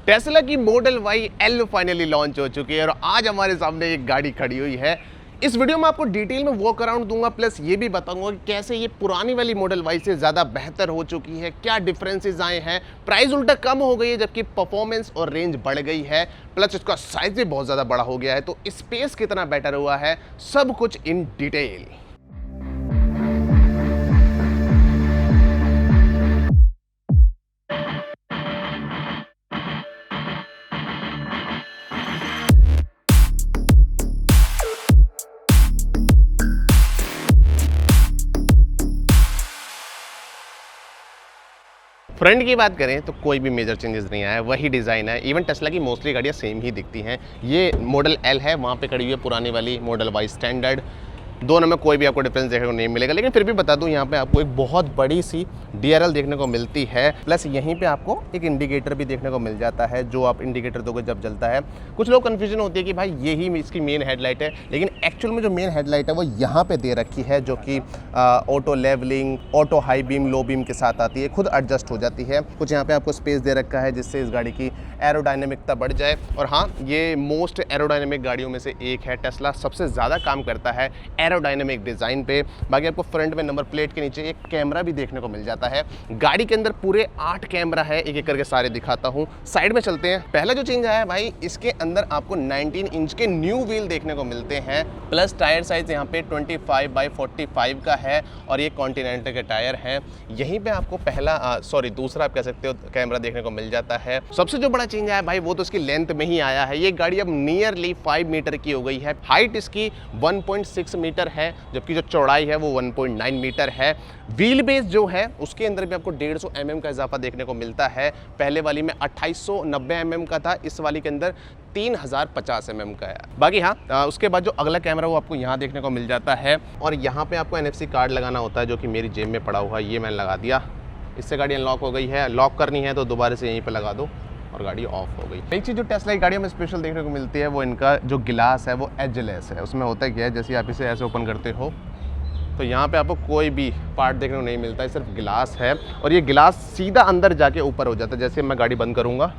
Tesla की model Y L finally launch हो चुकी है और आज हमारे सामने एक गाड़ी खड़ी हुई है। इस वीडियो में आपको डिटेल में वॉक अराउंड दूंगा, प्लस ये भी बताऊंगा कि कैसे ये पुरानी वाली मॉडल वाई से ज़्यादा बेहतर हो चुकी है, क्या डिफरेंसेस आए हैं, प्राइस उल्टा कम हो गई है जबकि परफॉर्मेंस और रेंज बढ़ गई है, प्लस इसका साइज भी बहुत ज़्यादा बड़ा हो गया है, तो स्पेस कितना बेटर हुआ है, सब कुछ इन डिटेल। फ्रंट की बात करें तो कोई भी मेजर चेंजेस नहीं आया है, वही डिज़ाइन है। इवन टेस्ला की मोस्टली गाड़ियाँ सेम ही दिखती हैं। ये मॉडल एल है, वहाँ पे खड़ी हुई है पुरानी वाली मॉडल वाई स्टैंडर्ड। दोनों में कोई भी आपको डिफरेंस देखने को नहीं मिलेगा, लेकिन फिर भी बता दूं यहाँ पे आपको एक बहुत बड़ी सी DRL देखने को मिलती है, प्लस यहीं पे आपको एक इंडिकेटर भी देखने को मिल जाता है, जो आप इंडिकेटर दोगे जब जलता है। कुछ लोग कन्फ्यूजन होती है कि भाई यही इसकी मेन हेडलाइट है, लेकिन एक्चुअल में जो मेन हेडलाइट है वो यहाँ पे दे रखी है, जो कि auto leveling, auto high beam, low beam के साथ आती है, खुद एडजस्ट हो जाती है। कुछ यहाँ पे आपको स्पेस दे रखा है जिससे इस गाड़ी की एरोडायनेमिकता बढ़ जाए। और हाँ, ये मोस्ट एरोडायनेमिक गाड़ियों में से एक है। टेस्ला सबसे ज़्यादा काम करता है एरोडायनेमिक डिज़ाइन पे। बाकी आपको फ्रंट में नंबर प्लेट के नीचे एक कैमरा भी देखने को मिल जाता है। गाड़ी के अंदर पूरे 8 कैमरा है, एक एक करके सारे दिखाता हूँ। साइड में चलते हैं। पहला जो चेंज आया है भाई, इसके अंदर आपको 19 इंच के न्यू व्हील देखने को मिलते हैं, प्लस टायर साइज यहाँ पे 25/45 का है और ये कॉन्टिनेंटल के टायर हैं। यहीं पे आपको दूसरा आप कह सकते हो कैमरा देखने को मिल जाता है। सबसे जो बड़ा चेंज आया भाई वो तो इसकी लेंथ में ही आया है। ये गाड़ी अब नियरली 5 मीटर की हो गई है। हाइट इसकी 1.6 मीटर है, जबकि जो चौड़ाई है वो 1.9 मीटर है। व्हील बेस जो है उसके अंदर भी आपको 150 mm का इजाफा देखने को मिलता है। पहले वाली में 2890 mm का था, इस वाली के अंदर 3050 mm का है। बाकी हाँ, उसके बाद जो अगला कैमरा वो आपको यहाँ देखने को मिल जाता है और यहाँ पे आपको NFC कार्ड लगाना होता है, जो कि मेरी जेब में पड़ा हुआ है, ये मैंने लगा दिया। इससे गाड़ी अनलॉक हो गई है। लॉक करनी है तो दोबारा से यहीं पे लगा दो और गाड़ी ऑफ हो गई। एक चीज़ जो टेस्ला की गाड़ियों में स्पेशल देखने को मिलती है वो इनका जो गिलास है वो एजलेस है। उसमें होता क्या है, जैसे आप इसे ऐसे ओपन करते हो तो यहाँ पे आपको कोई भी पार्ट देखने को नहीं मिलता है, सिर्फ गिलास है और ये गिलास सीधा अंदर जाके ऊपर हो जाता है। जैसे मैं गाड़ी बंद करूँगा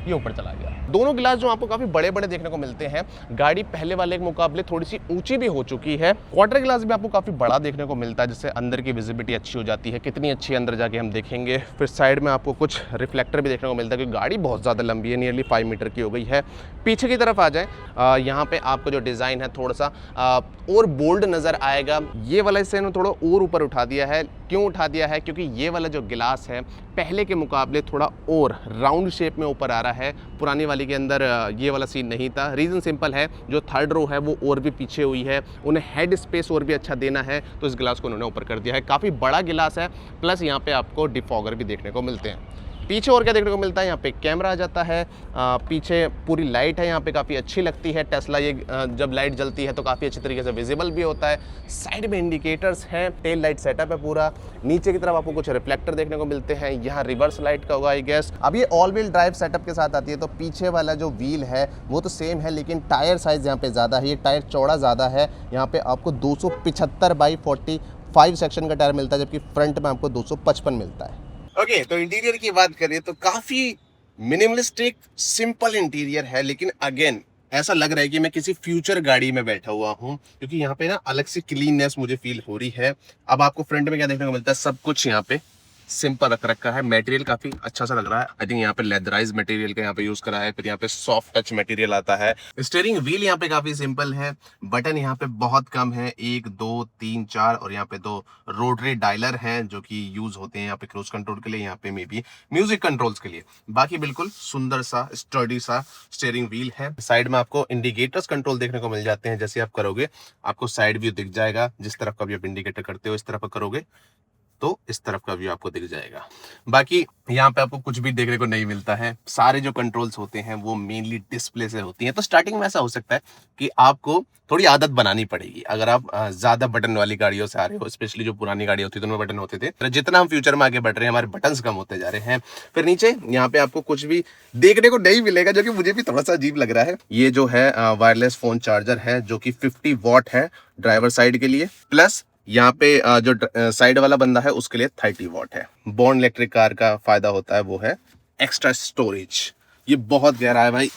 ये ऊपर चला गया। दोनों गिलास जो आपको काफी बड़े बड़े देखने को मिलते हैं। गाड़ी पहले वाले के मुकाबले थोड़ी सी ऊंची भी हो चुकी है। क्वार्टर गिलास भी आपको काफी बड़ा देखने को मिलता है, जिससे अंदर की विजिबिलिटी अच्छी हो जाती है। कितनी अच्छी अंदर जाके हम देखेंगे। फिर साइड में आपको कुछ रिफ्लेक्टर भी देखने को मिलता है, क्योंकि गाड़ी बहुत ज़्यादा लंबी है, नियरली 5 मीटर की हो गई है। पीछे की तरफ आ जाए, यहाँ पे आपको जो डिज़ाइन है थोड़ा सा और बोल्ड नज़र आएगा। ये वाला हिस्से ने थोड़ा और ऊपर उठा दिया है। क्यों उठा दिया है? क्योंकि ये वाला जो गिलास है पहले के मुकाबले थोड़ा और राउंड शेप में ऊपर आ रहा है। पुरानी वाली के अंदर ये वाला सीन नहीं था। रीज़न सिंपल है, जो थर्ड रो है वो और भी पीछे हुई है, उन्हें हेड स्पेस और भी अच्छा देना है, तो इस गिलास को उन्होंने ऊपर कर दिया है। काफ़ी बड़ा गिलास है, प्लस यहाँ पे आपको डिफॉगर भी देखने को मिलते हैं। पीछे और क्या देखने को मिलता है, यहाँ पे कैमरा आ जाता है। पीछे पूरी लाइट है, यहाँ पे काफ़ी अच्छी लगती है। टेस्ला ये जब लाइट जलती है तो काफ़ी अच्छी तरीके से विजिबल भी होता है। साइड में इंडिकेटर्स हैं, टेल लाइट सेटअप है पूरा। नीचे की तरफ आपको कुछ रिफ्लेक्टर देखने को मिलते हैं। यहाँ रिवर्स लाइट का होगा आई गेस। अब ये ऑल व्हील ड्राइव सेटअप के साथ आती है, तो पीछे वाला जो व्हील है वो तो सेम है, लेकिन टायर साइज़ यहाँ पे ज़्यादा है। ये टायर चौड़ा ज़्यादा है। यहाँ पे आपको 275/45 सेक्शन का टायर मिलता है, जबकि फ्रंट में आपको 255 मिलता है। ओके, तो इंटीरियर की बात करें तो काफी मिनिमलिस्टिक सिंपल इंटीरियर है, लेकिन अगेन ऐसा लग रहा है कि मैं किसी फ्यूचर गाड़ी में बैठा हुआ हूं, क्योंकि यहाँ पे ना अलग से क्लीननेस मुझे फील हो रही है। अब आपको फ्रंट में क्या देखने को मिलता है, सब कुछ यहाँ पे सिंपल रख रखा है। मटेरियल काफी अच्छा सा लग रहा है। आई थिंक यहाँ पे लेदराइज मटेरियल का यहाँ पे यूज करा है। फिर यहाँ पे सॉफ्ट टच मटेरियल आता है। स्टीयरिंग व्हील यहाँ पे काफी सिंपल है। बटन यहाँ पे बहुत कम है, 1 2 3 4, और यहाँ पे 2 रोटरी डायलर हैं जो कि यूज होते हैं यहाँ पे क्रूज कंट्रोल के लिए, यहाँ पे मे बी म्यूजिक कंट्रोल्स के लिए। बाकी बिल्कुल सुंदर सा स्टर्डी सा स्टीयरिंग व्हील है। साइड में आपको इंडिकेटर्स कंट्रोल देखने को मिल जाते हैं। जैसे आप करोगे आपको साइड व्यू दिख जाएगा। जिस तरफ का भी आप इंडिकेटर करते हो इस तरफ करोगे तो इस तरफ का व्यू आपको दिख जाएगा। बाकी यहाँ पे आपको कुछ भी देखने को नहीं मिलता है। सारे जो कंट्रोल्स होते हैं वो मेनली डिस्प्ले से होती हैं। तो स्टार्टिंग में ऐसा हो सकता है कि आपको थोड़ी आदत बनानी पड़ेगी। अगर आप ज्यादा बटन वाली गाड़ियों से आ रहे हो, स्पेशली जो पुरानी गाड़ी होती थी उनमें बटन होते थे, तो जितना हम फ्यूचर में आगे बढ़ रहे हैं हमारे बटन्स कम होते जा रहे हैं। फिर नीचे यहाँ पे आपको कुछ भी देखने को नहीं मिलेगा, जो कि मुझे भी थोड़ा सा अजीब लग रहा है। ये जो है वायरलेस फोन चार्जर है, जो कि 50 वॉट है ड्राइवर साइड के लिए, प्लस यहाँ पे जो साइड वाला बंदा है उसके लिए 30 वॉट है। बॉर्न इलेक्ट्रिक कार का फायदा होता है वो है एक्स्ट्रा स्टोरेज, ये बहुत गहरा है भाई,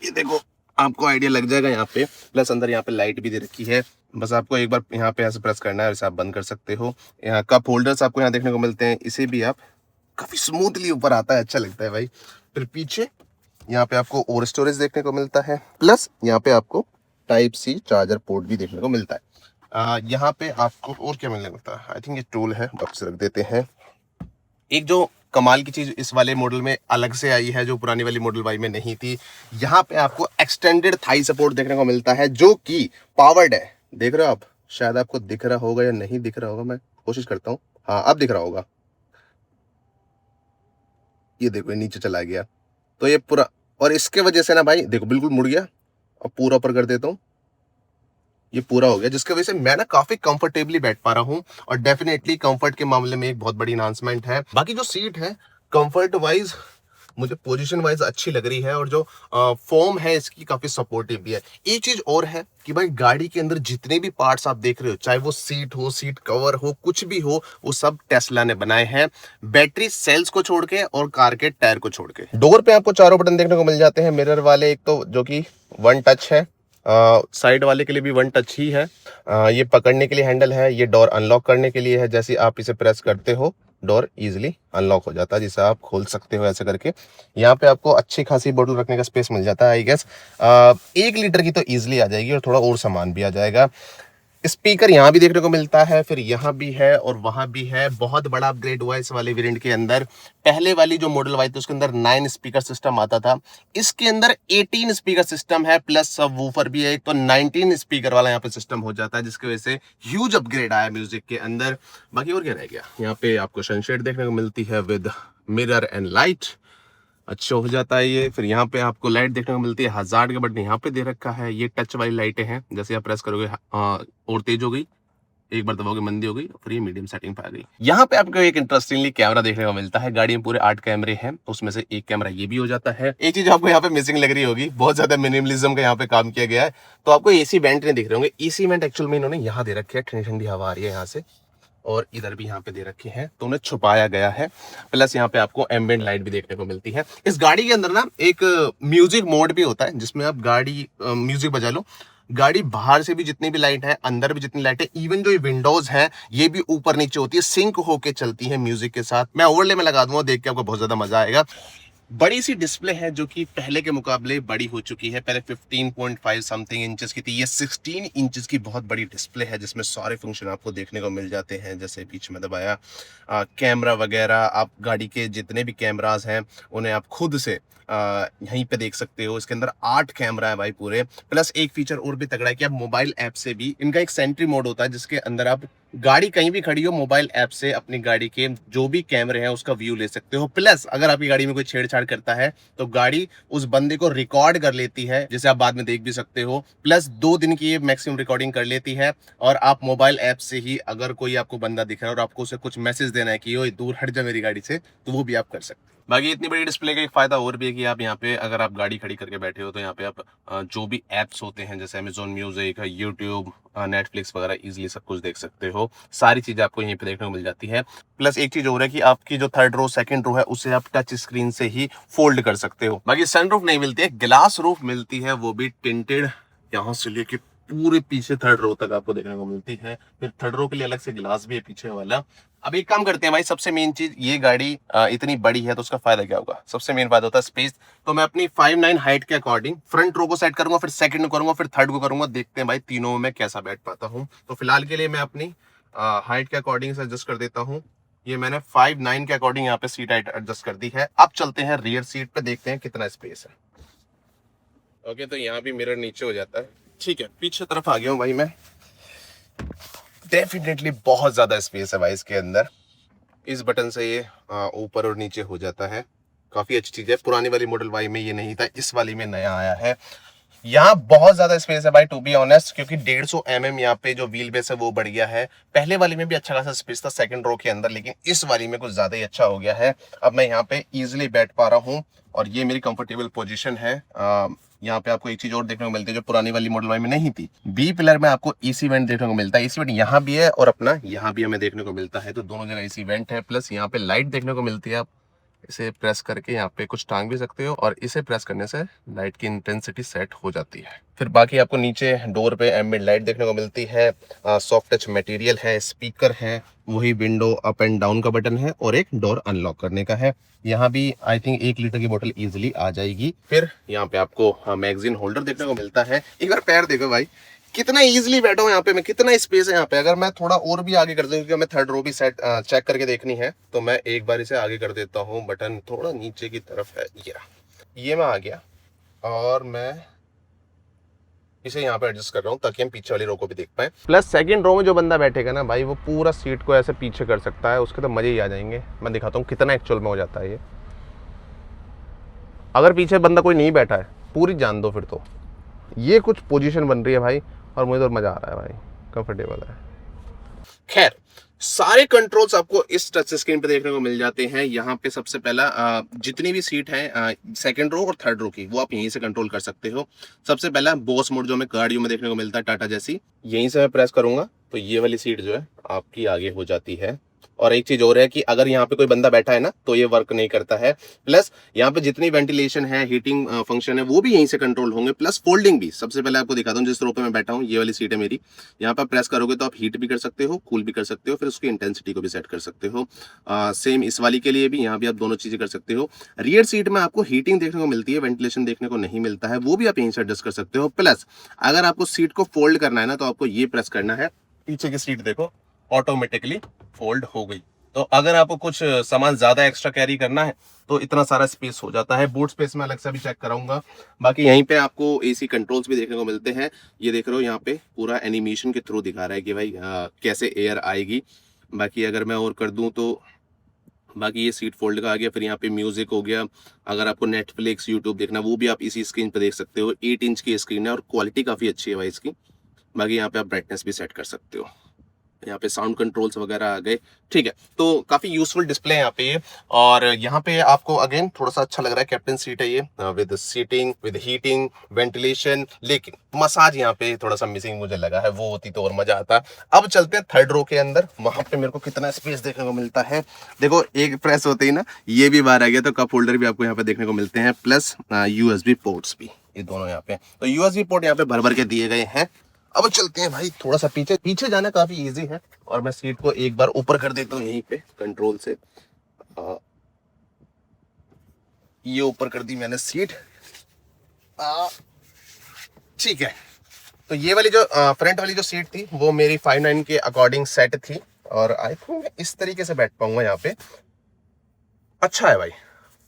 ये देखो आपको आइडिया लग जाएगा यहाँ पे। प्लस अंदर यहाँ पे लाइट भी दे रखी है, बस आपको एक बार यहाँ पे ऐसे प्रेस करना है और इसे आप बंद कर सकते हो। यहाँ कप होल्डर्स आपको यहाँ देखने को मिलते हैं, इसे भी आप काफी स्मूथली ऊपर आता है, अच्छा लगता है भाई। फिर पीछे यहाँ पे आपको और स्टोरेज देखने को मिलता है, प्लस यहाँ पे आपको टाइप सी चार्जर पोर्ट भी देखने को मिलता है। यहाँ पे आपको और क्या मिलने लगता है, आई थिंक ये टूल है, बॉक्स रख देते हैं। एक जो कमाल की चीज इस वाले मॉडल में अलग से आई है, जो पुरानी वाली मॉडल वाई में नहीं थी, यहाँ पे आपको एक्सटेंडेड थाई सपोर्ट देखने को मिलता है, जो कि पावर्ड है। देख रहे हो आप, शायद आपको दिख रहा होगा या नहीं दिख रहा होगा, मैं कोशिश करता हूँ। हाँ अब दिख रहा होगा, ये देखो ये नीचे चला गया, तो ये पूरा, और इसके वजह से ना भाई देखो बिल्कुल मुड़ गया। अब पूरा ऊपर कर देता हूँ, ये पूरा हो गया, जिसकी वजह से मैं ना काफी कंफर्टेबली बैठ पा रहा हूँ। और डेफिनेटली कंफर्ट के मामले में एक बहुत बड़ी एनहांसमेंट है। बाकी जो सीट है कंफर्ट वाइज मुझे पोजीशन वाइज अच्छी लग रही है, और जो फोम है इसकी काफी सपोर्टिव भी है। एक चीज और है कि भाई गाड़ी के अंदर जितने भी पार्ट्स आप देख रहे हो, चाहे वो सीट हो, सीट कवर हो, कुछ भी हो, वो सब टेस्ला ने बनाए हैं, बैटरी सेल्स को छोड़ के और कार के टायर को छोड़ के। डोर पे आपको चारों बटन देखने को मिल जाते हैं, मिरर वाले, एक तो जो कि वन टच है, साइड वाले के लिए भी वन टच ही है। ये पकड़ने के लिए हैंडल है, ये डोर अनलॉक करने के लिए है, जैसे आप इसे प्रेस करते हो डोर इजीली अनलॉक हो जाता है, जिसे आप खोल सकते हो ऐसे करके। यहाँ पे आपको अच्छी खासी बोतल रखने का स्पेस मिल जाता है, आई गेस 1 लीटर की तो इजीली आ जाएगी, और थोड़ा और सामान भी आ जाएगा। स्पीकर यहाँ भी देखने को मिलता है, फिर यहाँ भी है और वहां भी है। बहुत बड़ा अपग्रेड हुआ इस वाले वेरिएंट के अंदर। पहले वाली जो मॉडल वाई थी उसके अंदर 9 स्पीकर सिस्टम आता था, इसके अंदर 18 स्पीकर सिस्टम है, प्लस सब वूफर भी है, तो 19 स्पीकर वाला यहाँ पे सिस्टम हो जाता है, जिसकी वजह से ह्यूज अपग्रेड आया म्यूजिक के अंदर। बाकी और क्या रह गया, यहाँ पे आपको सनशेड देखने को मिलती है विद मिरर एंड लाइट, अच्छा हो जाता है ये। फिर यहाँ पे आपको लाइट देखने को मिलती है, हजार्ड का बटन यहाँ पे दे रखा है, ये टच वाली लाइटें हैं, जैसे आप प्रेस करोगे और तेज हो गई, एक बार दबाओगे मंदी हो गई, फिर ये मीडियम सेटिंग पे आ गई। यहाँ पे आपको एक इंटरेस्टिंगली कैमरा देखने को मिलता है। गाड़ी में पूरे 8 कैमरे हैं, उसमें से एक कैमरा ये भी हो जाता है। एक चीज आपको यहाँ पे मिसिंग लग रही होगी, बहुत ज्यादा मिनिमलिज्म का यहाँ पे काम किया गया है, तो आपको एसी वेंट नहीं दिख रहे होंगे। एसी वेंट एक्चुअल में इन्होंने यहाँ दे रखे हैं, ठंडी ठंडी हवा आ रही है यहाँ से, और इधर भी यहाँ पे दे रखे हैं, तो उन्हें छुपाया गया है। प्लस यहाँ पे आपको एम्बिएंट लाइट भी देखने को मिलती है। इस गाड़ी के अंदर ना एक म्यूजिक मोड भी होता है, जिसमें आप गाड़ी म्यूजिक बजा लो, गाड़ी बाहर से भी जितनी भी लाइट है, अंदर भी जितनी लाइट है, इवन जो ये विंडोज है ये भी ऊपर नीचे होती है, सिंक होके चलती है म्यूजिक के साथ। मैं ओवरले में लगा दूंगा, देख के आपको बहुत ज्यादा मजा आएगा। बड़ी सी डिस्प्ले है, जो कि पहले के मुकाबले बड़ी हो चुकी है। पहले 15.5 समथिंग इंचेस की थी, ये 16 इंचेस की बहुत बड़ी डिस्प्ले है, जिसमें सारे फंक्शन आपको देखने को मिल जाते हैं। जैसे पीछे में दबाया कैमरा वगैरह, आप गाड़ी के जितने भी कैमरास हैं उन्हें आप खुद से यहीं पे देख सकते हो। इसके अंदर 8 कैमरा है भाई पूरे। प्लस एक फीचर और भी तगड़ा है कि आप मोबाइल ऐप से भी, इनका एक सेंट्री मोड होता है, जिसके अंदर आप गाड़ी कहीं भी खड़ी हो, मोबाइल ऐप से अपनी गाड़ी के जो भी कैमरे हैं उसका व्यू ले सकते हो। प्लस अगर आपकी गाड़ी में कोई छेड़छाड़ करता है तो गाड़ी उस बंदे को रिकॉर्ड कर लेती है, जिसे आप बाद में देख भी सकते हो। प्लस 2 दिन की ये मैक्सिमम रिकॉर्डिंग कर लेती है, और आप मोबाइल ऐप से ही अगर कोई आपको बंदा दिख रहा है और आपको उसे कुछ मैसेज देना है कि ओए दूर हट जा मेरी गाड़ी से, तो वो भी आप कर सकते हो। बाकी इतनी बड़ी डिस्प्ले का एक फायदा और भी है कि आप यहाँ पे अगर आप गाड़ी खड़ी करके बैठे हो, तो यहाँ पे आप जो भी एप्स होते हैं, जैसे अमेजोन म्यूजिक, यूट्यूब, नेटफ्लिक्स वगैरह, इजीली सब कुछ देख सकते हो। सारी चीजें आपको यहीं पे देखने को मिल जाती है। प्लस एक चीज और है कि आपकी जो 3rd रो 2nd रो है, उसे आप टच स्क्रीन से ही फोल्ड कर सकते हो। बाकी सनरूफ नहीं मिलती है, ग्लास रूफ मिलती है, वो भी टिंटेड, यहाँ से लेके पूरे पीछे 3rd रो तक आपको देखने को मिलती है। फिर 3rd रो के लिए अलग से ग्लास भी है पीछे वाला। अब एक काम करते हैं भाई, सबसे मेन चीज, ये गाड़ी इतनी बड़ी है तो उसका फायदा क्या होगा? सबसे मेन फायदा होता है स्पेस। तो मैं अपनी 5'9" हाइट के अकॉर्डिंग फ्रंट रो को सेट करूंगा, फिर 2nd को करूंगा, फिर 3rd को करूंगा। देखते हैं भाई तीनों में कैसा बैठ पाता हूँ। तो फिलहाल के लिए मैं अपनी हाइट के अकॉर्डिंग से एडजस्ट कर देता हूँ। ये मैंने 5'9" के अकॉर्डिंग यहाँ पे सीट हाइट एडजस्ट कर दी है। अब चलते हैं रियर सीट पे, देखते हैं कितना स्पेस है। ओके, तो यहाँ भी मिरर नीचे हो जाता है, ठीक है। पीछे तरफ आ गया हूँ भाई मैं। डेफिनेटली बहुत ज्यादा स्पेस है भाई इसके अंदर। इस बटन से ये ऊपर और नीचे हो जाता है, काफी अच्छी चीज है। पुरानी वाली मॉडल वाई में ये नहीं था, इस वाली में नया आया है। यहाँ बहुत ज्यादा स्पेस है भाई, टू बी ऑनेस्ट, क्योंकि 150 mm यहाँ पे जो व्हील बेस है वो बढ़ गया है। पहले वाली में भी अच्छा खासा स्पेस था 2nd रो के अंदर, लेकिन इस वाली में कुछ ज्यादा ही अच्छा हो गया है। अब मैं यहाँ पे इजिली बैठ पा रहा हूँ, और ये मेरी कंफर्टेबल पोजीशन है। यहाँ पे आपको एक चीज और देखने को मिलती है जो पुरानी वाली मॉडल वाई में नहीं थी। बी पिलर में आपको एसी वेंट देखने को मिलता है। एसी वेंट यहाँ भी है और अपना यहाँ भी हमें देखने को मिलता है, तो दोनों जगह एसी वेंट है। प्लस यहाँ पे लाइट देखने को मिलती है, आप इसे प्रेस करके यहाँ पे कुछ टांग भी सकते हो और इसे प्रेस करने से लाइट की इंटेंसिटी सेट हो जाती है। फिर बाकी आपको नीचे डोर पे एम्बिएंट लाइट देखने को मिलती है, सॉफ्ट टच मटेरियल है, स्पीकर है, वही विंडो अप एंड डाउन का बटन है और एक डोर अनलॉक करने का है। यहाँ भी आई थिंक 1 लीटर की बोतल इजिली आ जाएगी। फिर यहाँ पे आपको मैगजीन होल्डर देखने को मिलता है। एक बार पैर देखो भाई, कितना इजीली बैठा हूँ यहाँ पे मैं, कितना स्पेस है यहाँ पे। अगर मैं थोड़ा और भी आगे कर दूँ, क्योंकि मैं थर्ड रो भी सेट चेक करके देखनी है, तो मैं एक बार इसे आगे कर देता हूँ। बटन थोड़ा नीचे की तरफ है, ये मैं आ गया और मैं इसे यहाँ पे एडजस्ट कर रहा हूँ ताकि हम पीछे वाली रो को भी देख पाए। प्लस सेकंड रो में जो बंदा बैठेगा ना भाई, वो पूरा सीट को ऐसे पीछे कर सकता है, उसके तो मजे ही आ जाएंगे। मैं दिखाता हूँ कितना एक्चुअल में हो जाता है ये। अगर पीछे बंदा कोई नहीं बैठा है, पूरी जान दो फिर तो। ये कुछ पोजीशन बन रही है भाई, और मुझे तो मजा आ रहा है भाई, कंफर्टेबल है। खैर, सारे कंट्रोल्स आपको इस टच स्क्रीन पे देखने को मिल जाते हैं। यहाँ पे सबसे पहला जितनी भी सीट है सेकंड रो और थर्ड रो की, वो आप यहीं से कंट्रोल कर सकते हो। सबसे पहला बॉस मोड जो हमें गाड़ियों में देखने को मिलता है टाटा जैसी, यहीं से मैं प्रेस करूंगा तो ये वाली सीट जो है आपकी आगे हो जाती है। और एक चीज और है कि अगर यहाँ पे कोई बंदा बैठा है ना, तो ये वर्क नहीं करता है। प्लस यहाँ पे जितनी वेंटिलेशन है, हीटिंग फंक्शन है, वो भी यहीं से कंट्रोल होंगे। प्लस फोल्डिंग भी। सबसे पहले आपको दिखाता हूँ, जिस रो पे मैं बैठा हूँ, ये वाली सीट है मेरी। यहाँ पर प्रेस करोगे तो आप हीट भी कर सकते हो, कूल भी कर सकते हो, फिर उसकी इंटेंसिटी को भी सेट कर सकते हो। सेम इस वाली के लिए भी, यहाँ भी आप दोनों चीजें कर सकते हो। रियर सीट में आपको हीटिंग देखने को मिलती है, वेंटिलेशन देखने को नहीं मिलता है, वो भी आप यहीं से एडजस्ट कर सकते हो। प्लस अगर आपको सीट को फोल्ड करना है ना, तो आपको ये प्रेस करना है, पीछे की सीट देखो ऑटोमेटिकली फोल्ड हो गई। तो अगर आपको कुछ सामान ज्यादा एक्स्ट्रा कैरी करना है तो इतना सारा स्पेस हो जाता है। बूट स्पेस में अलग से भी चेक कराऊंगा। बाकी यहीं पे आपको एसी कंट्रोल्स भी देखने को मिलते हैं। ये देख रहे हो, यहाँ पे पूरा एनिमेशन के थ्रू दिखा रहा है कि भाई कैसे एयर आएगी। बाकी अगर मैं और कर दूं तो बाकी ये सीट फोल्ड का आ गया। फिर यहाँ पे म्यूजिक हो गया। अगर आपको नेटफ्लिक्स यूट्यूब देखना, वो भी आप इसी स्क्रीन पे देख सकते हो। 8 इंच की स्क्रीन है और क्वालिटी काफी अच्छी है भाई इसकी। बाकी यहाँ पे आप ब्राइटनेस भी सेट कर सकते हो। यहाँ पे साउंड कंट्रोल्स वगैरह आ गए। ठीक है, तो काफी यूजफुल डिस्प्ले है यहाँ पे ये। और यहाँ पे आपको अगेन थोड़ा सा अच्छा लग रहा है, कैप्टन सीट है ये, with seating, with heating, ventilation. लेकिन मसाज यहाँ पे थोड़ा सा मिसिंग मुझे लगा है, वो होती तो और मजा आता। अब चलते हैं थर्ड रो के अंदर। वहां पे मेरे को कितना स्पेस देखने को मिलता है। देखो, एक प्रेस होते ही ना ये भी बाहर आ गया, तो कप होल्डर भी आपको यहाँ पे देखने को मिलते हैं। प्लस यूएसबी पोर्ट्स भी, ये दोनों यहाँ पे। तो यूएसबी पोर्ट यहाँ पे भर भर के दिए गए हैं। अब चलते हैं भाई थोड़ा सा पीछे। पीछे जाना काफी इजी है, और मैं सीट को एक बार ऊपर कर देता हूँ यहीं पे कंट्रोल से। ये ऊपर कर दी मैंने सीट। ठीक है, तो ये वाली जो फ्रंट वाली जो सीट थी, वो मेरी 5'9" के अकॉर्डिंग सेट थी, और आई थिंक इस तरीके से बैठ पाऊंगा यहाँ पे। अच्छा है भाई।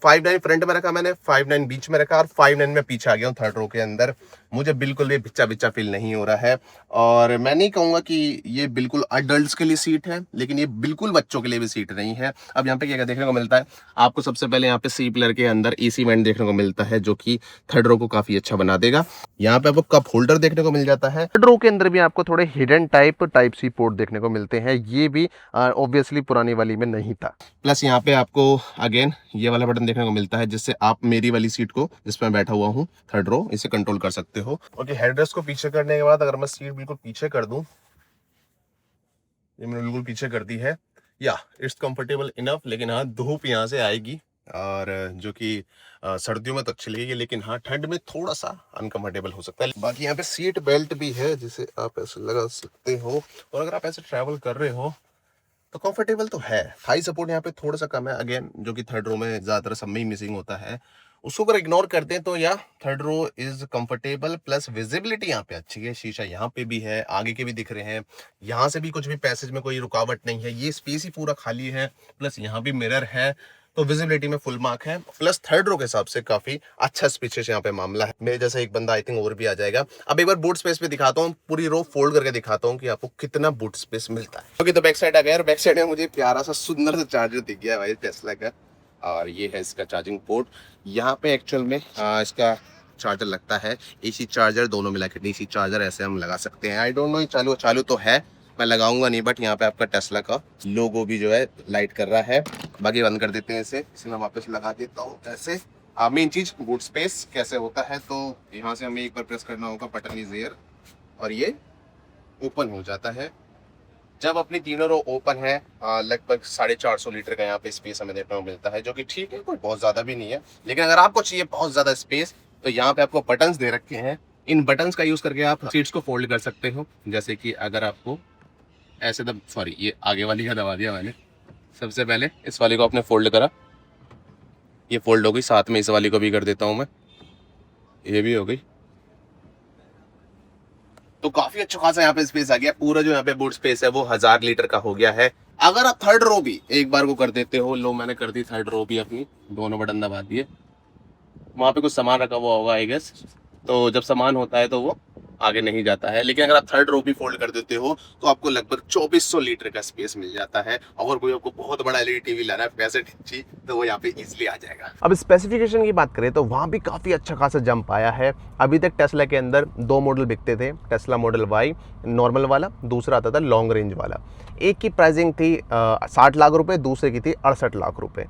5'9" फ्रंट में रखा मैंने, 5'9" बीच में रखा, और 5'9" में पीछे आ गया हूँ थर्ड रो के अंदर। मुझे बिल्कुल भी बिच्चा बिच्चा फील नहीं हो रहा है। और मैं नहीं कहूंगा कि ये बिल्कुल अडल्ट्स के लिए सीट है, लेकिन ये बिल्कुल बच्चों के लिए भी सीट नहीं है। अब यहाँ पे क्या देखने को मिलता है आपको, सबसे पहले यहाँ पे सी पिलर के अंदर एसी वेंट देखने को मिलता है, जो कि थर्ड रो को काफी अच्छा बना देगा। यहाँ पे आपको कप होल्डर देखने को मिल जाता है। थर्ड रो के अंदर भी आपको थोड़े हिडन टाइप सी पोर्ट देखने को मिलते हैं, ये भी ऑब्वियसली पुरानी वाली में नहीं था। प्लस यहाँ पे आपको अगेन ये वाला बटन देखने को मिलता है, जिससे आप मेरी वाली सीट को, जिसमें मैं बैठा हुआ हूँ थर्ड रो, इसे कंट्रोल कर सकते हो। ओके, हेडरेस्ट को पीछे करने के बाद अगर मैं सीट बिल्कुल पीछे कर दूं, ये मैंने बिल्कुल पीछे कर दी है, या इट्स कंफर्टेबल इनफ। लेकिन हाँ, धूप यहाँ से आएगी, और जो कि सर्दियों में तो अच्छी लगेगी, लेकिन हाँ ठंड में थोड़ा सा अनकंफर्टेबल हो सकता है। बाकी यहाँ पे सीट बेल्ट भी है, जिसे आप ऐसे लगा सकते हो, और अगर आप ऐसे ट्रैवल कर रहे हो तो कंफर्टेबल तो है। थाई सपोर्ट यहाँ पे थोड़ा सा कम है, अगेन जो कि थर्ड रो में ज्यादातर सब में ही मिसिंग होता है। उसको अगर इग्नोर करते हैं तो या third row is comfortable. Plus visibility यहाँ पे अच्छी है, शीशा यहाँ पे भी है, आगे के भी दिख रहे हैं, यहाँ से भी कुछ भी पैसेज में कोई रुकावट नहीं है, ये स्पेस ही पूरा खाली है। प्लस यहाँ भी मिरर है, तो विजिबिलिटी में फुल मार्क है। प्लस थर्ड रो के हिसाब से काफी अच्छा स्पेशियस यहाँ पे मामला है। मेरे जैसा एक बंदा आई थिंक और भी आ जाएगा। अब एक बार बूट स्पेस पे दिखाता हूँ, पूरी रो फोल्ड करके दिखाता हूँ कि आपको कितना बूट स्पेस मिलता है। ओके, तो बैक साइड आ गया, और बैक साइड में मुझे प्यारा सा सुंदर सा चार्जर दिख गया भाई टेस्ला का, और ये है इसका चार्जिंग पोर्ट। यहाँ पे एक्चुअल में इसका चार्जर लगता है, एसी चार्जर दोनों मिला के डीसी चार्जर ऐसे हम लगा सकते हैं। आई डोंट नो चालू चालू तो है, मैं लगाऊंगा नहीं, बट यहाँ पे आपका टेस्ला का लोगो भी जो है लाइट कर रहा है। बाकी बंद कर देते हैं इसे मैं वापस लगा देता हूँ ऐसे। मेन चीज बूट स्पेस कैसे होता है, तो यहाँ से हमें एक बार प्रेस करना होगा, बटन इज हियर, और ये ओपन हो जाता है। जब अपनी तीनों रो ओपन है, लगभग 450 लीटर का यहाँ पे स्पेस हमें देखने को मिलता है, जो कि ठीक है, कोई बहुत ज़्यादा भी नहीं है। लेकिन अगर आपको चाहिए बहुत ज़्यादा स्पेस तो यहाँ पे आपको बटन्स दे रखे हैं। इन बटन्स का यूज़ करके आप सीट्स को फोल्ड कर सकते हो। जैसे कि अगर आपको ऐसे सॉरी, ये आगे वाली का दबा दिया मैंने। सबसे पहले इस वाली को आपने फोल्ड करा, ये फोल्ड हो गई। साथ में इस वाली को भी कर देता हूँ मैं, ये भी हो गई। तो काफी अच्छा खासा यहाँ पे स्पेस आ गया। पूरा जो यहाँ पे बूट स्पेस है वो 1000 लीटर का हो गया है। अगर आप थर्ड रो भी एक बार को कर देते हो, लो मैंने कर दी थर्ड रो भी अपनी, दोनों बटन दबा दिए। वहां पे कुछ सामान रखा हुआ होगा आई गेस, तो जब सामान होता है तो वो आगे नहीं जाता है। लेकिन अगर आप थर्ड रो भी फोल्ड कर देते हो तो आपको लगभग 2400 लीटर का स्पेस मिल जाता है। अगर कोई आपको बहुत बड़ा एलईडी टीवी लाना है पैसे ढिंची, तो वो यहाँ पे इजीली आ जाएगा। अब स्पेसिफिकेशन की बात करें तो वहाँ भी काफ़ी अच्छा खासा जंप आया है। अभी तक टेस्ला के अंदर 2 मॉडल बिकते थे, टेस्ला मॉडल वाई नॉर्मल वाला, दूसरा आता था लॉन्ग रेंज वाला। एक की प्राइसिंग थी 60 लाख रुपए, दूसरे की थी 68 लाख रुपए।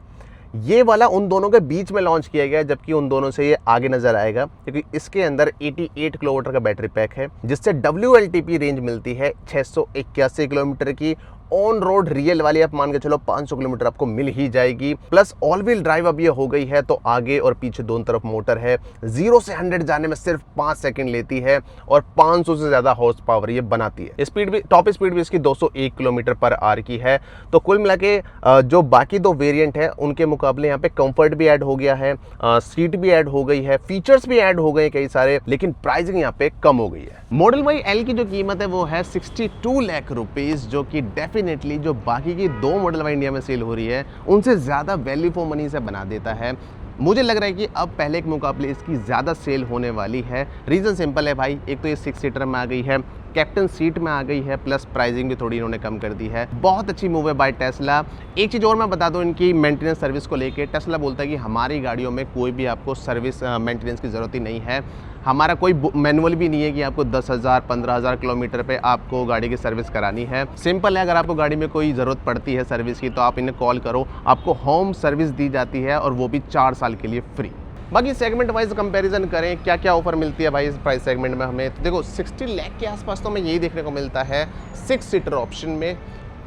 ये वाला उन दोनों के बीच में लॉन्च किया गया, जबकि उन दोनों से ये आगे नजर आएगा, क्योंकि इसके अंदर 88 किलोमीटर का बैटरी पैक है, जिससे WLTP रेंज मिलती है 681 किलोमीटर की। ऑन रोड रियल वाली आप मान के चलो 500 किलोमीटर आपको मिल ही जाएगी। प्लस ऑल व्हील ड्राइव अब ये हो गई है, तो आगे और पीछे दोनों तरफ मोटर है। 0 से 100 जाने में सिर्फ 5 सेकंड लेती है और 500 से ज़्यादा हॉर्स पावर ये बनाती है। स्पीड भी, टॉप स्पीड भी इसकी 201 किलोमीटर पर आवर की है। तो कुल मिला के जो बाकी 2 वेरिएंट है उनके मुकाबले यहाँ पे कंफर्ट भी ऐड हो गया है, सीट भी ऐड हो गई है, फीचर्स भी ऐड हो गए कई सारे, लेकिन प्राइसिंग यहाँ पे कम हो गई है। मॉडल वाई एल की जो कीमत है वो है 62 लाख रुपीज, जो कि डेफिनेटली जो बाकी की 2 मॉडल वाई इंडिया में सेल हो रही है उनसे ज़्यादा वैल्यू फॉर मनी से बना देता है। मुझे लग रहा है कि अब पहले के मुकाबले इसकी ज़्यादा सेल होने वाली है। रीज़न सिंपल है भाई, एक तो ये 6 सीटर में आ गई है, कैप्टन सीट में आ गई है, प्लस प्राइसिंग भी थोड़ी इन्होंने कम कर दी है। बहुत अच्छी मूव है बाय टेस्ला। एक चीज़ और मैं बता दूं इनकी मेंटेनेंस सर्विस को लेके, टेस्ला बोलता है कि हमारी गाड़ियों में कोई भी आपको सर्विस मेंटेनेंस की ज़रूरत ही नहीं है। हमारा कोई मैनुअल भी नहीं है कि आपको 10,000 15,000 किलोमीटर पे आपको गाड़ी की सर्विस करानी है। सिंपल है, अगर आपको गाड़ी में कोई ज़रूरत पड़ती है सर्विस की तो आप इन्हें कॉल करो, आपको होम सर्विस दी जाती है और वो भी 4 साल के लिए फ्री। बाकी सेगमेंट वाइज कंपैरिजन करें, क्या क्या ऑफर मिलती है भाई इस प्राइस सेगमेंट में हमें, तो देखो 60 लाख के आसपास तो हमें यही देखने को मिलता है 6 सीटर ऑप्शन में,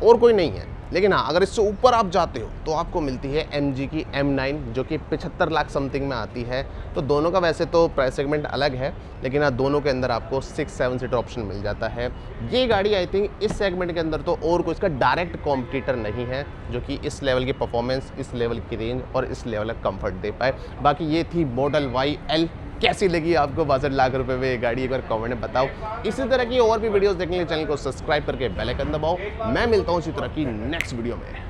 और कोई नहीं है। लेकिन हाँ, अगर इससे ऊपर आप जाते हो तो आपको मिलती है MG की M9, जो कि 75 लाख समथिंग में आती है। तो दोनों का वैसे तो प्राइस सेगमेंट अलग है, लेकिन हाँ दोनों के अंदर आपको 6-7 सीटर ऑप्शन मिल जाता है। ये गाड़ी आई थिंक इस सेगमेंट के अंदर तो और कोई इसका डायरेक्ट कॉम्पिटिटर नहीं है जो कि इस लेवल की परफॉर्मेंस, इस लेवल की रेंज और इस लेवल का कंफर्ट दे पाए। बाकी ये थी मॉडल वाई एल। कैसी लगी आपको 62 लाख रुपए में ये गाड़ी, एक बार कमेंट में बताओ। इसी तरह की और भी वीडियोस देखने के लिए चैनल को सब्सक्राइब करके बेल आइकन दबाओ। मैं मिलता हूँ इसी तरह की नेक्स्ट वीडियो में।